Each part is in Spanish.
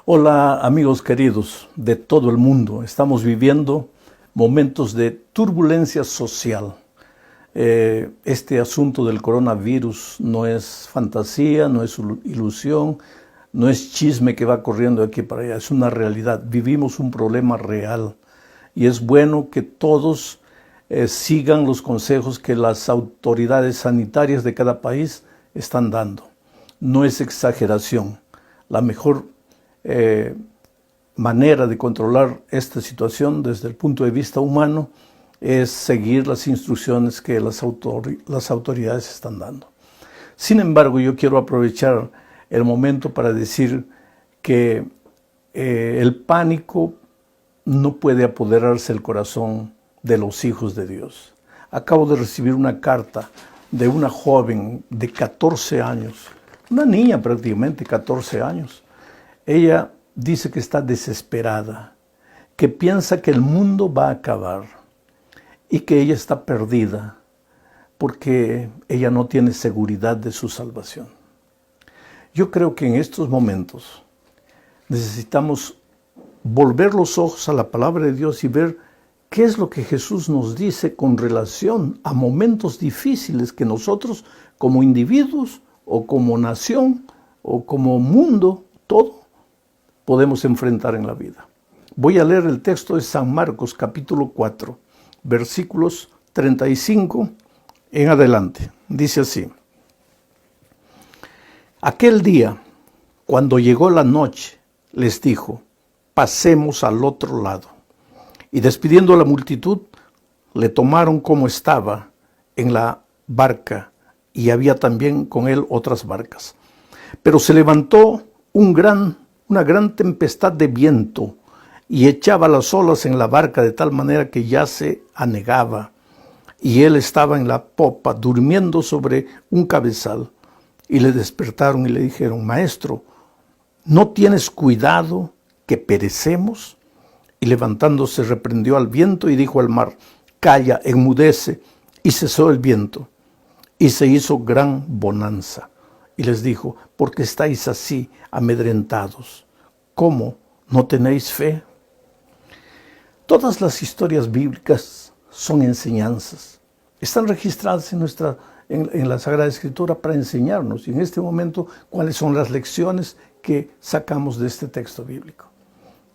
Hola amigos queridos de todo el mundo. Estamos viviendo momentos de turbulencia social. Este asunto del coronavirus no es fantasía, no es ilusión, no es chisme que va corriendo de aquí para allá, es una realidad. Vivimos un problema real y es bueno que todos sigan los consejos que las autoridades sanitarias de cada país están dando. No es exageración. La mejor manera de controlar esta situación desde el punto de vista humano es seguir las instrucciones que las autoridades están dando. Sin embargo, yo quiero aprovechar el momento para decir que el pánico no puede apoderarse del corazón de los hijos de Dios. Acabo de recibir una carta de una joven de 14 años, una niña prácticamente, 14 años. Ella dice que está desesperada, que piensa que el mundo va a acabar y que ella está perdida porque ella no tiene seguridad de su salvación. Yo creo que en estos momentos necesitamos volver los ojos a la palabra de Dios y ver qué es lo que Jesús nos dice con relación a momentos difíciles que nosotros como individuos o como nación o como mundo, todo, podemos enfrentar en la vida. Voy a leer el texto de San Marcos, capítulo 4, versículos 35 en adelante. Dice así: Aquel día, cuando llegó la noche, les dijo: pasemos al otro lado. Y despidiendo a la multitud, le tomaron como estaba en la barca, y había también con él otras barcas. Pero se levantó una gran tempestad de viento y echaba las olas en la barca de tal manera que ya se anegaba. Y él estaba en la popa, durmiendo sobre un cabezal. Y le despertaron y le dijeron: Maestro, ¿no tienes cuidado que perecemos? Y levantándose reprendió al viento y dijo al mar: Calla, enmudece. Y cesó el viento. Y se hizo gran bonanza. Y les dijo: ¿por qué estáis así amedrentados? ¿Cómo no tenéis fe? Todas las historias bíblicas son enseñanzas. Están registradas en la Sagrada Escritura para enseñarnos. Y en este momento, ¿cuáles son las lecciones que sacamos de este texto bíblico?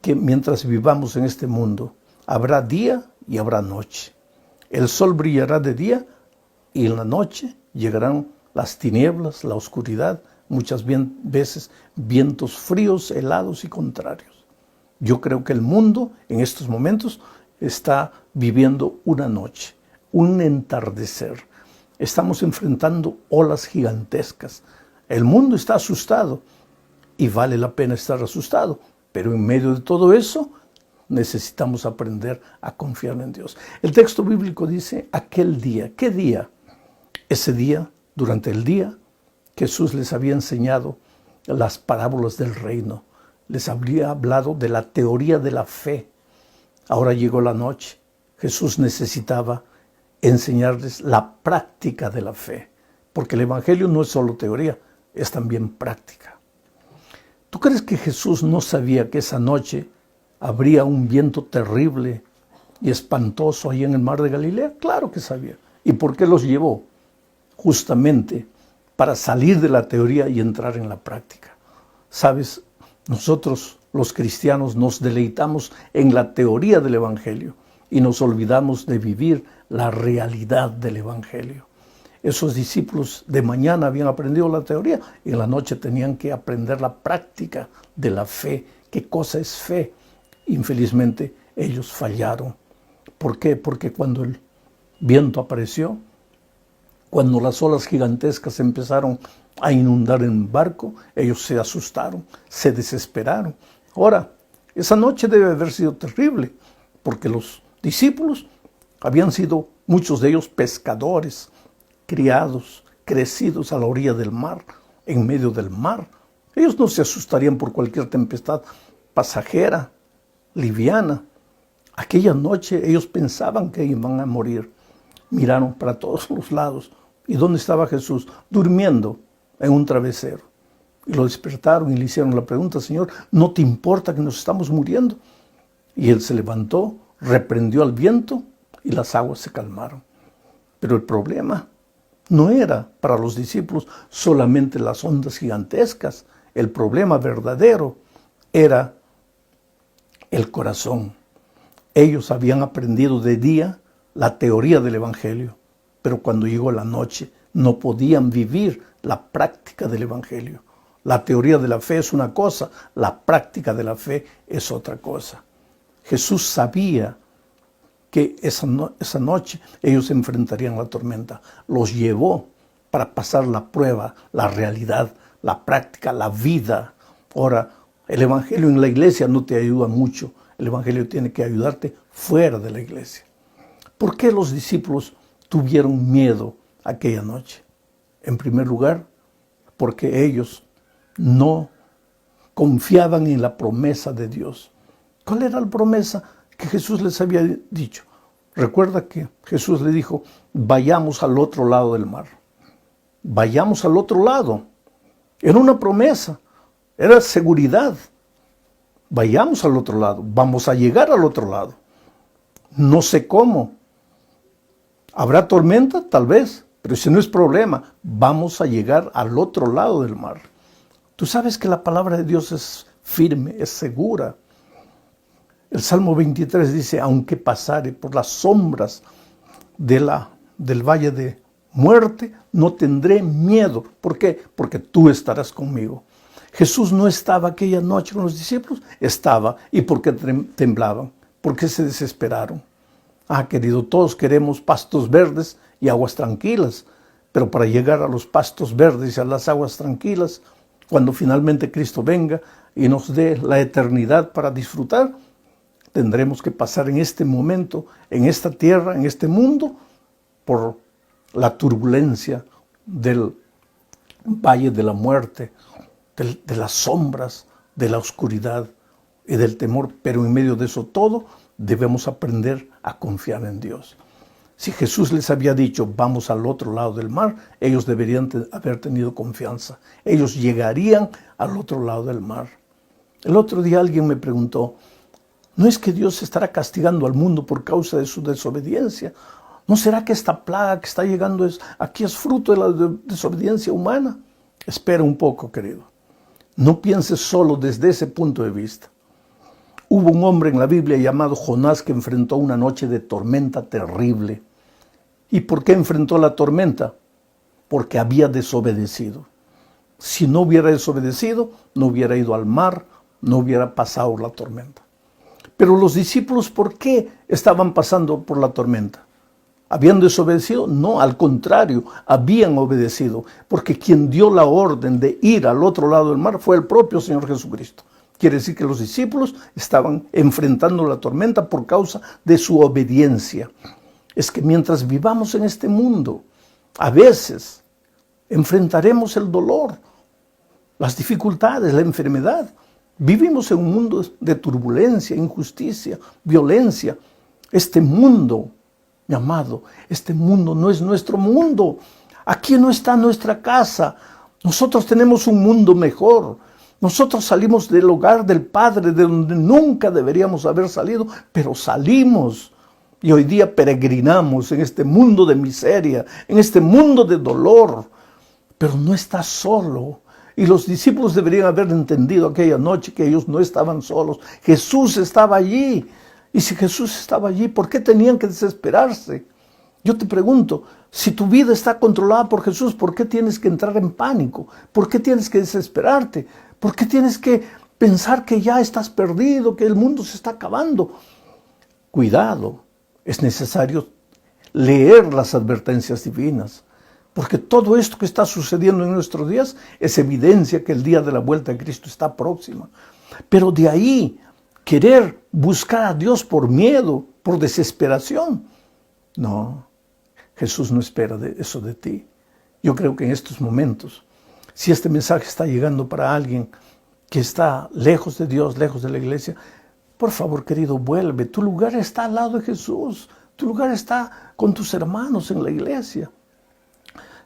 Que mientras vivamos en este mundo, habrá día y habrá noche. El sol brillará de día y en la noche llegarán las tinieblas, la oscuridad, muchas veces vientos fríos, helados y contrarios. Yo creo que el mundo en estos momentos está viviendo una noche, un entardecer. Estamos enfrentando olas gigantescas. El mundo está asustado y vale la pena estar asustado, pero en medio de todo eso necesitamos aprender a confiar en Dios. El texto bíblico dice: aquel día. ¿Qué día? Ese día, durante el día, Jesús les había enseñado las parábolas del reino. Les había hablado de la teoría de la fe. Ahora llegó la noche. Jesús necesitaba enseñarles la práctica de la fe, porque el evangelio no es solo teoría, es también práctica. ¿Tú crees que Jesús no sabía que esa noche habría un viento terrible y espantoso ahí en el mar de Galilea? Claro que sabía. ¿Y por qué los llevó? Justamente para salir de la teoría y entrar en la práctica. ¿Sabes? Nosotros, los cristianos, nos deleitamos en la teoría del evangelio y nos olvidamos de vivir la realidad del evangelio. Esos discípulos de mañana habían aprendido la teoría y en la noche tenían que aprender la práctica de la fe. ¿Qué cosa es fe? Infelizmente, ellos fallaron. ¿Por qué? Porque cuando el viento apareció, cuando las olas gigantescas empezaron a inundar el barco, ellos se asustaron, se desesperaron. Ahora, esa noche debe haber sido terrible, porque los discípulos habían sido, muchos de ellos, pescadores, criados, crecidos a la orilla del mar, en medio del mar. Ellos no se asustarían por cualquier tempestad pasajera, liviana. Aquella noche ellos pensaban que iban a morir. Miraron para todos los lados. ¿Y dónde estaba Jesús? Durmiendo en un travesero. Y lo despertaron y le hicieron la pregunta: Señor, ¿no te importa que nos estamos muriendo? Y él se levantó, reprendió al viento y las aguas se calmaron. Pero el problema no era para los discípulos solamente las ondas gigantescas. El problema verdadero era el corazón. Ellos habían aprendido de día la teoría del Evangelio, pero cuando llegó la noche no podían vivir la práctica del Evangelio. La teoría de la fe es una cosa, la práctica de la fe es otra cosa. Jesús sabía que esa noche ellos enfrentarían la tormenta. Los llevó para pasar la prueba, la realidad, la práctica, la vida. Ahora, el Evangelio en la iglesia no te ayuda mucho. El Evangelio tiene que ayudarte fuera de la iglesia. ¿Por qué los discípulos tuvieron miedo aquella noche? En primer lugar, porque ellos no confiaban en la promesa de Dios. ¿Cuál era la promesa que Jesús les había dicho? Recuerda que Jesús le dijo: vayamos al otro lado del mar. Vayamos al otro lado. Era una promesa, era seguridad. Vayamos al otro lado, vamos a llegar al otro lado. No sé cómo. ¿Habrá tormenta? Tal vez, pero ese no es problema. Vamos a llegar al otro lado del mar. Tú sabes que la palabra de Dios es firme, es segura. El Salmo 23 dice: aunque pasare por las sombras del valle de muerte, no tendré miedo. ¿Por qué? Porque tú estarás conmigo. Jesús no estaba aquella noche con los discípulos, estaba. ¿Y por qué temblaban? ¿Por qué se desesperaron? Querido, todos queremos pastos verdes y aguas tranquilas, pero para llegar a los pastos verdes y a las aguas tranquilas, cuando finalmente Cristo venga y nos dé la eternidad para disfrutar, tendremos que pasar en este momento, en esta tierra, en este mundo, por la turbulencia del valle de la muerte, de las sombras, de la oscuridad y del temor. Pero en medio de eso todo, debemos aprender a confiar en Dios. Si Jesús les había dicho: vamos al otro lado del mar, ellos deberían haber tenido confianza. Ellos llegarían al otro lado del mar. El otro día alguien me preguntó: ¿no es que Dios estará castigando al mundo por causa de su desobediencia? ¿No será que esta plaga que está llegando aquí es fruto de la desobediencia humana? Espera un poco, querido. No pienses solo desde ese punto de vista. Hubo un hombre en la Biblia llamado Jonás que enfrentó una noche de tormenta terrible. ¿Y por qué enfrentó la tormenta? Porque había desobedecido. Si no hubiera desobedecido, no hubiera ido al mar, no hubiera pasado la tormenta. Pero los discípulos, ¿por qué estaban pasando por la tormenta? ¿Habían desobedecido? No, al contrario, habían obedecido, porque quien dio la orden de ir al otro lado del mar fue el propio Señor Jesucristo. Quiere decir que los discípulos estaban enfrentando la tormenta por causa de su obediencia. Es que mientras vivamos en este mundo, a veces enfrentaremos el dolor, las dificultades, la enfermedad. Vivimos en un mundo de turbulencia, injusticia, violencia. Este mundo, mi amado, este mundo no es nuestro mundo. Aquí no está nuestra casa. Nosotros tenemos un mundo mejor. Nosotros salimos del hogar del Padre, de donde nunca deberíamos haber salido, pero salimos. Y hoy día peregrinamos en este mundo de miseria, en este mundo de dolor. Pero no estás solo. Y los discípulos deberían haber entendido aquella noche que ellos no estaban solos. Jesús estaba allí. Y si Jesús estaba allí, ¿por qué tenían que desesperarse? Yo te pregunto, si tu vida está controlada por Jesús, ¿por qué tienes que entrar en pánico? ¿Por qué tienes que desesperarte? ¿Por qué tienes que pensar que ya estás perdido, que el mundo se está acabando? Cuidado, es necesario leer las advertencias divinas, porque todo esto que está sucediendo en nuestros días es evidencia que el día de la vuelta de Cristo está próxima. Pero de ahí, querer buscar a Dios por miedo, por desesperación, no, Jesús no espera eso de ti. Yo creo que en estos momentos, si este mensaje está llegando para alguien que está lejos de Dios, lejos de la iglesia, por favor, querido, vuelve. Tu lugar está al lado de Jesús. Tu lugar está con tus hermanos en la iglesia.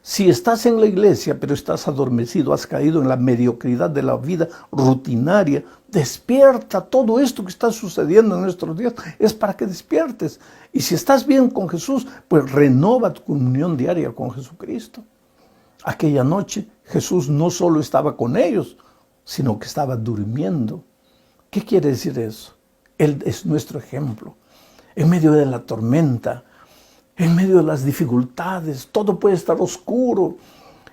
Si estás en la iglesia, pero estás adormecido, has caído en la mediocridad de la vida rutinaria, despierta. Todo esto que está sucediendo en nuestros días es para que despiertes. Y si estás bien con Jesús, pues renova tu comunión diaria con Jesucristo. Aquella noche Jesús no solo estaba con ellos, sino que estaba durmiendo. ¿Qué quiere decir eso? Él es nuestro ejemplo. En medio de la tormenta, en medio de las dificultades, todo puede estar oscuro.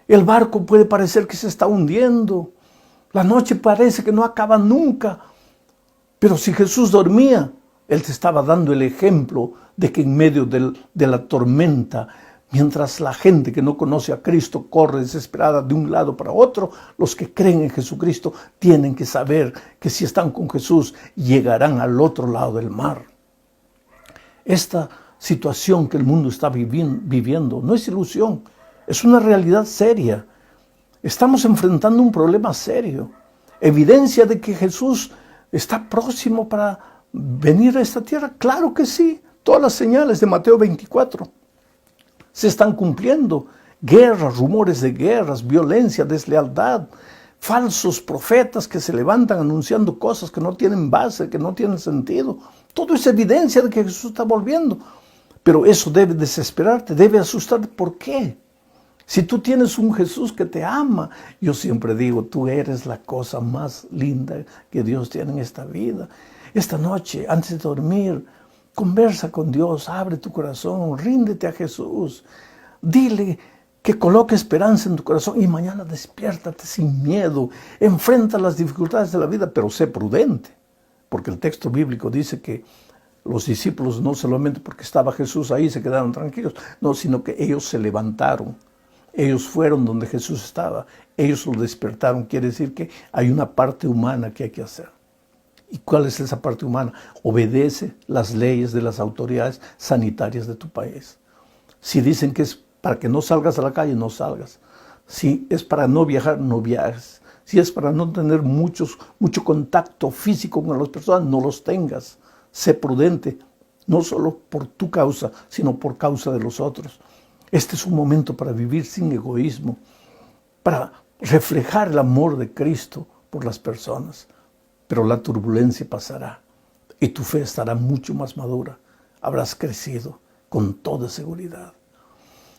El barco puede parecer que se está hundiendo. La noche parece que no acaba nunca. Pero si Jesús dormía, Él te estaba dando el ejemplo de que en medio de la tormenta, mientras la gente que no conoce a Cristo corre desesperada de un lado para otro, los que creen en Jesucristo tienen que saber que si están con Jesús, llegarán al otro lado del mar. Esta situación que el mundo está viviendo no es ilusión, es una realidad seria. Estamos enfrentando un problema serio. Evidencia de que Jesús está próximo para venir a esta tierra. Claro que sí. Todas las señales de Mateo 24 se están cumpliendo. Guerras, rumores de guerras, violencia, deslealtad, falsos profetas que se levantan anunciando cosas que no tienen base, que no tienen sentido. Todo es evidencia de que Jesús está volviendo. Pero eso debe desesperarte, debe asustarte. ¿Por qué? Si tú tienes un Jesús que te ama, yo siempre digo, tú eres la cosa más linda que Dios tiene en esta vida. Esta noche, antes de dormir, conversa con Dios, abre tu corazón, ríndete a Jesús. Dile que coloque esperanza en tu corazón y mañana despiértate sin miedo. Enfrenta las dificultades de la vida, pero sé prudente. Porque el texto bíblico dice que los discípulos no solamente porque estaba Jesús ahí se quedaron tranquilos, no, sino que ellos se levantaron. Ellos fueron donde Jesús estaba. Ellos lo despertaron. Quiere decir que hay una parte humana que hay que hacer. ¿Y cuál es esa parte humana? Obedece las leyes de las autoridades sanitarias de tu país. Si dicen que es para que no salgas a la calle, no salgas. Si es para no viajar, no viajes. Si es para no tener mucho contacto físico con las personas, no los tengas. Sé prudente, no solo por tu causa, sino por causa de los otros. Este es un momento para vivir sin egoísmo, para reflejar el amor de Cristo por las personas. Pero la turbulencia pasará y tu fe estará mucho más madura. Habrás crecido con toda seguridad.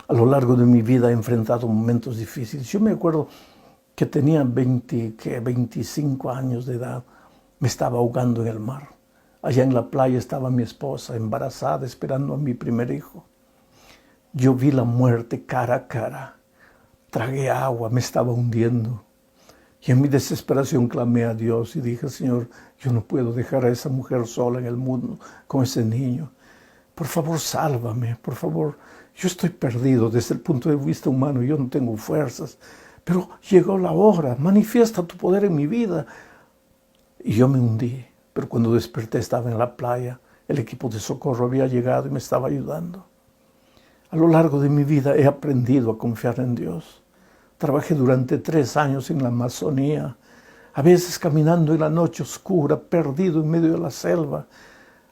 A lo largo de mi vida he enfrentado momentos difíciles. Yo me acuerdo que tenía 25 años de edad. Me estaba ahogando en el mar. Allá en la playa estaba mi esposa, embarazada, esperando a mi primer hijo. Yo vi la muerte cara a cara. Tragué agua, me estaba hundiendo. Y en mi desesperación clamé a Dios y dije, Señor, yo no puedo dejar a esa mujer sola en el mundo con ese niño. Por favor, sálvame, por favor. Yo estoy perdido desde el punto de vista humano, yo no tengo fuerzas. Pero llegó la hora, manifiesta tu poder en mi vida. Y yo me hundí. Pero cuando desperté estaba en la playa, el equipo de socorro había llegado y me estaba ayudando. A lo largo de mi vida he aprendido a confiar en Dios. Trabajé durante 3 años en la Amazonía, a veces caminando en la noche oscura, perdido en medio de la selva,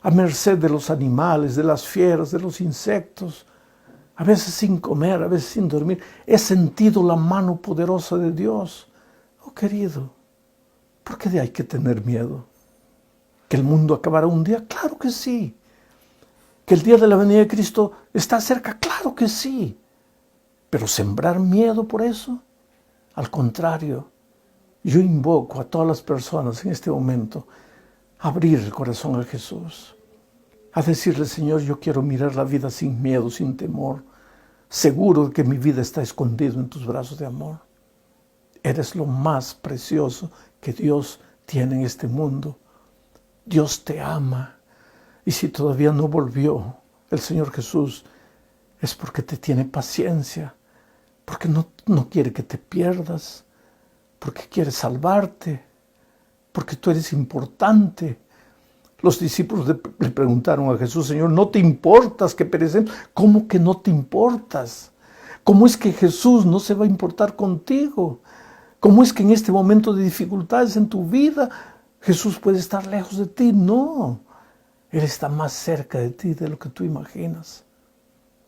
a merced de los animales, de las fieras, de los insectos, a veces sin comer, a veces sin dormir. He sentido la mano poderosa de Dios. Oh, querido, ¿por qué hay que tener miedo? ¿Que el mundo acabará un día? Claro que sí. ¿Que el día de la venida de Cristo está cerca? Claro que sí. Pero sembrar miedo por eso, al contrario, yo invoco a todas las personas en este momento a abrir el corazón a Jesús, a decirle, Señor, yo quiero mirar la vida sin miedo, sin temor, seguro de que mi vida está escondida en tus brazos de amor. Eres lo más precioso que Dios tiene en este mundo. Dios te ama. Y si todavía no volvió el Señor Jesús, es porque te tiene paciencia, porque no quiere que te pierdas, porque quiere salvarte, porque tú eres importante. Los discípulos le preguntaron a Jesús, Señor, ¿no te importas que perecemos? ¿Cómo que no te importas? ¿Cómo es que Jesús no se va a importar contigo? ¿Cómo es que en este momento de dificultades en tu vida Jesús puede estar lejos de ti? No, Él está más cerca de ti de lo que tú imaginas.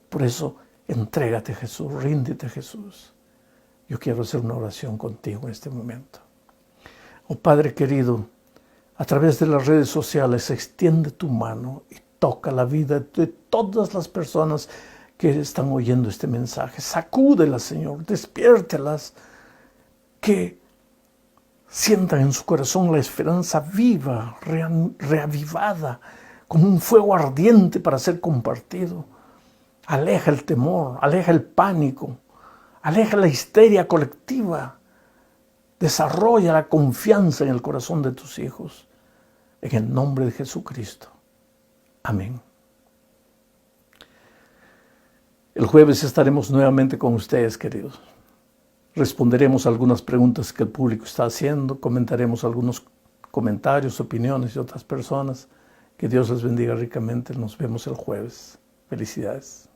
Por eso Entrégate, Jesús, ríndete, Jesús. Yo quiero hacer una oración contigo en este momento. Oh Padre querido, a través de las redes sociales extiende tu mano y toca la vida de todas las personas que están oyendo este mensaje. Sacúdelas, Señor, despiértelas, que sientan en su corazón la esperanza viva, reavivada, como un fuego ardiente para ser compartido. Aleja el temor, aleja el pánico, aleja la histeria colectiva. Desarrolla la confianza en el corazón de tus hijos. En el nombre de Jesucristo. Amén. El jueves estaremos nuevamente con ustedes, queridos. Responderemos algunas preguntas que el público está haciendo, comentaremos algunos comentarios, opiniones de otras personas. Que Dios les bendiga ricamente. Nos vemos el jueves. Felicidades.